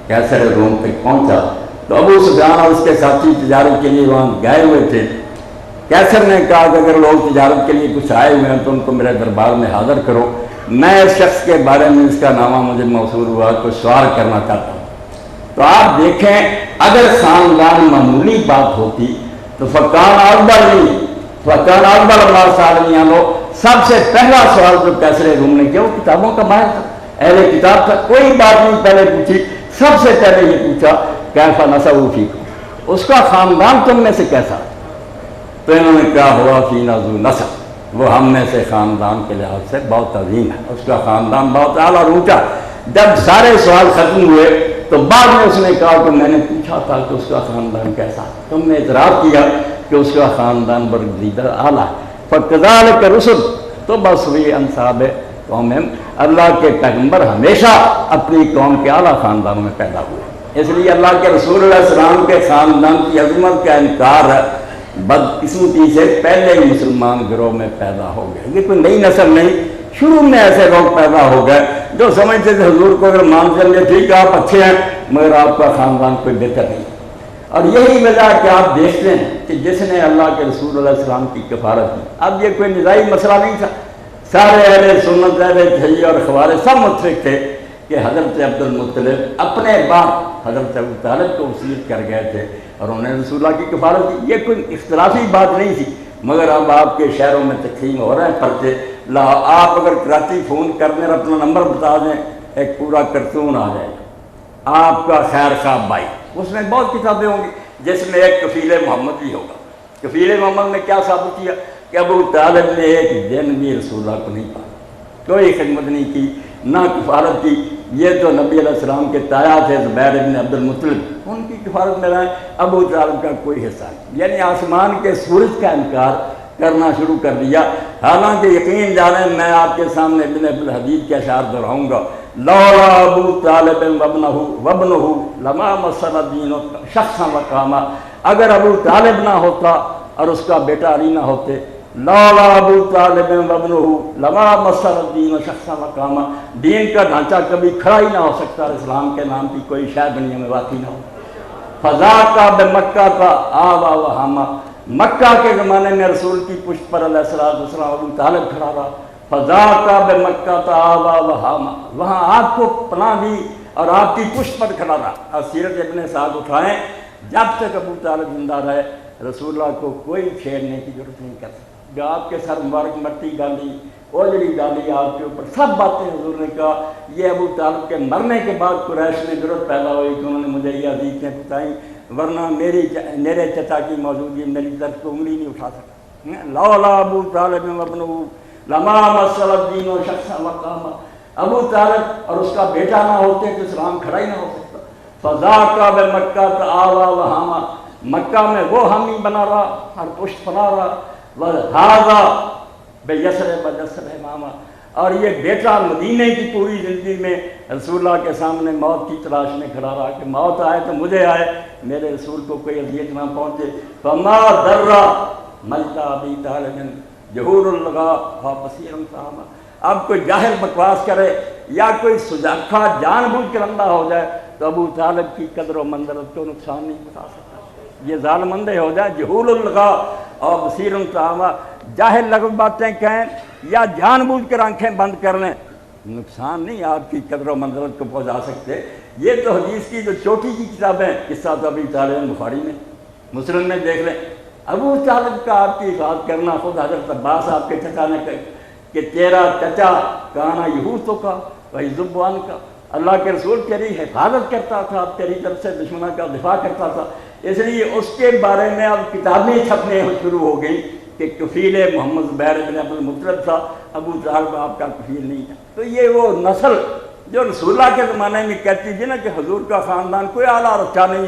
कैसर रोम तक पहुंचा तो अबू सुफियान और उसके साथी तजारत के लिए वहाँ गए हुए थे। कैसर ने कहा कि अगर लोग तजारत के लिए कुछ आए हुए हैं तो उनको मेरे दरबार में हाजिर करो, मैं इस शख्स के बारे में इसका नामा मुझे मौसूल हुआ तो सवाल करना चाहता हूँ। तो आप देखें अगर खानदान मामूली बात होती तो फ़कान अकबर लो सबसे पहला सवाल जो कैसर रूम ने किया वो किताबों का माहिर था, अहले किताब था। कोई बात नहीं पहले पूछी, सबसे पहले ये पूछा कैफा नसबु फीकुम, उसका खानदान तुम में से कैसा। तो इन्होंने कहा हुआ फीना ज़ू नसब, वो हम में से खानदान के लिहाज से बहुत अजीम है, उसका खानदान बहुत आला और ऊँचा। जब सारे सवाल खत्म हुए तो बाद में उसने कहा कि मैंने पूछा था कि उसका खानदान कैसा, तुमने इतराफ़ किया कि उसका खानदान बरगज़ीदा आला है। फ़कज़ालिक रुsul, तो बस वे अंसाब कौम, अल्लाह के पैगम्बर हमेशा अपनी कौम के आला ख़ानदानों में पैदा हुए। इसलिए अल्लाह के रसूल अलैहि सलाम के ख़ानदान की अज़मत का इनकार बदकिस्मती से पहले ही मुसलमान गिरोह में पैदा हो गए। ये कोई नई नस्ल नहीं, शुरू में ऐसे लोग पैदा हो गए जो समझते थे हुजूर को अगर मान चलिए ठीक है आप अच्छे हैं मगर आपका ख़ानदान कोई बेहतर नहीं। और यही वजह है कि आप देखते हैं कि जिसने अल्लाह के रसूल अलैहि सलाम की कफ़ारत की, अब ये कोई निज़ाई मसला नहीं था, सारे अहले सुन्नत अहले तशय्युअ और ख़वारिज सब मुत्तफ़िक़ थे कि हज़रत अब्दुल मुत्तलिब अपने बाप हज़रत अबू तालिब को वसीयत कर गए थे और उन्होंने रसूलुल्लाह की कफ़ारत की। ये कोई इख्तिलाफ़ी बात नहीं थी, मगर अब आपके शहरों में तक़सीम हो रहे हैं पर्चे। ला आप अगर कराची फ़ोन करने और अपना नंबर बता दें, एक पूरा करतून आ जाएगा आपका खैर खाब भाई, उसमें बहुत किताबें होंगी जिसमें एक कफ़ील मोहम्मद भी होगा। कफ़ील मोहम्मद ने क्या साबित किया कि अबू तालिब ने एक दिन भी रसूलुल्लाह को नहीं पाया, कोई खिदमत नहीं की, ना कफ़ारत की। ये तो नबी अलैहिस्सलाम के ताया थे ज़ुबैर इब्न अब्दुल मुत्तलिब, उनकी कफ़ारत में रहे, अबू तालिब का कोई हिस्सा नहीं। यानी आसमान के सूरज का इनकार करना शुरू कर दिया। हालांकि यकीन जाने मैं आपके सामने इब्न अबुल हदीद के अशार दोहराऊँगा, लौला अबू तालिब वब्नुहु लमा मस्सल दीन शख्सन व कामा, अगर अबू तालिब ना होता और उसका बेटा अली ना होते, लौला अबू तालिब वब्नुहु लमा मस्सल दीन शख्सन व कामा, दीन का ढांचा कभी खड़ा ही ना हो सकता, इस्लाम के नाम की कोई शय दुनिया में वाक़ई ना हो। फ़ज़ा का बे मक्का का आवा व हामा, मक्का के ज़माने में रसूल की पुष्ट पर अलैहिस्सलाम अबू तालिब खड़ा रहा। फ़ज़ा का बे मक्का का आवा व हामा, वहाँ आपको पनाह दी और आपकी पुष्ट पर खड़ा रहा। और सीरत इब्न साद उठाएँ, जब तक अबू तालिब जिंदा रहे रसूलुल्लाह को कोई छेड़ने की जरूरत नहीं कर सकता। जो आपके सर मुबारक मट्टी डाली, ओजड़ी डाली आपके ऊपर, सब बातें हुजूर ने कहा। ये अबू तालिब के मरने के बाद कुरैश में जरूरत पैदा हुई कि उन्होंने मुझे ये हदीसें बताई, वरना मेरे चचा की मौजूदगी मेरी तरफ को उंगली नहीं उठा सका। लौला अबू तालिब वब्नुहु लमा मस्सल दीन शख्सन व कामा, अबू तालिब और उसका बेटा ना होते तो इस्लाम खड़ा ही ना हो सकता। फ़ज़ाका बे मक्का का आवा व हामा, मक्का में वो हामी बना रहा और पुष्ट बना रहा, वहाज़ा बे यसर मामा, और ये बेटा मदीने की पूरी ज़िंदगी में रसूलुल्लाह के सामने मौत की तलाश में खड़ा रहा कि मौत आए तो मुझे आए, मेरे रसूल को कोई अज़ियत ना पहुँचे। फमा दर्रा मल्का अबी तालिब ज़हूरुल लगा व बसीरुन फ़ामा, अब कोई जाहिल बकवास करे या कोई सुजाखा जानबूझ कर अंधा हो जाए तो अबू तालिब की कदर व मंज़रत को नुकसान नहीं बता सकता। ये ज़ालिम अंधे हो जाए, ज़हूरुल लगा और बसीरुन फ़ामा, जाहिल लग बातें कहें या जानबूझ कर आंखें बंद कर लें, नुकसान नहीं आपकी कदर व मंज़रत को पहुँचा सकते। ये तो हदीस की जो चोटी की किताबें, किस्सा तो अबी तालिब बुखारी में, मुस्लिम में देख लें। अबू तालिब का आपकी हिफाजत करना, खुद हज़रत अब्बास आपके चचा ने कहा कि तेरा चचा काना यहूद का वही ज़ुबान का, अल्लाह के रसूल तेरी हिफाजत करता था, तेरी तरफ से दुश्मनों का दिफा करता था, इसलिए उसके बारे में अब किताबें छपने शुरू हो गई कि कफ़ील मोहम्मद ज़ुबैर इब्न अब्दुल मुत्तलिब था, अबू तालिब आपका कफ़ील नहीं था। तो ये वो नस्ल जो रसूलुल्लाह के ज़माने में कहती थी ना कि हुजूर का ख़ानदान कोई आला और अच्छा नहीं है।